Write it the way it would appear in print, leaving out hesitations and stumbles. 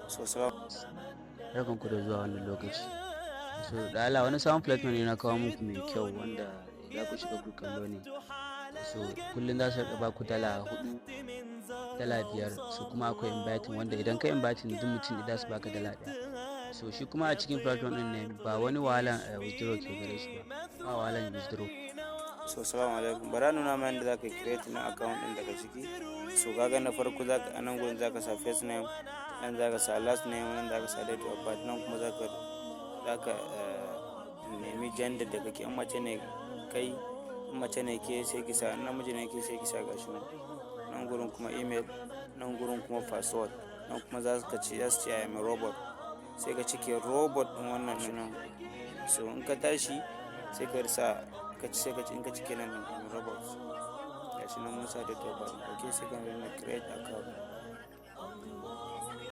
So salam. Barkanku da zuwa wannan lokaci. So da Allah wani sabon platform ne na kawo muku mai kyau wanda za ku shiga ku kallo ne. So kullum za su riƙa ba ku dala 4, dala 5. So kuma akwai inviting wanda idan ka inviting duk mutum da su baka dala 1. So shi kuma a cikin platform ɗin ne ba wani wahalan withdraw ke gare shi ba wahalan withdraw. So salamu alaikum. Bara nuna ma yadda za ka create na account ɗin daga ciki. So kaga na farko a nan gurin za ka sa first name, nan za ka sa last name, nan za ka sa date of birth, nan kuma za ka nemi gender da kake. In mace ne kai, in mace ne ke sai ki sa, in namiji ne ke sai ki sa gashi nan gurin kuma email, nan gurin kuma password, nan kuma za su ce I am a robot, sai ka cike robot ɗin wannan nan. So in ka tashi sai ka sa in ka cike nan robot gashi nan mun sa date of birth, okay, sai ka nemi create account.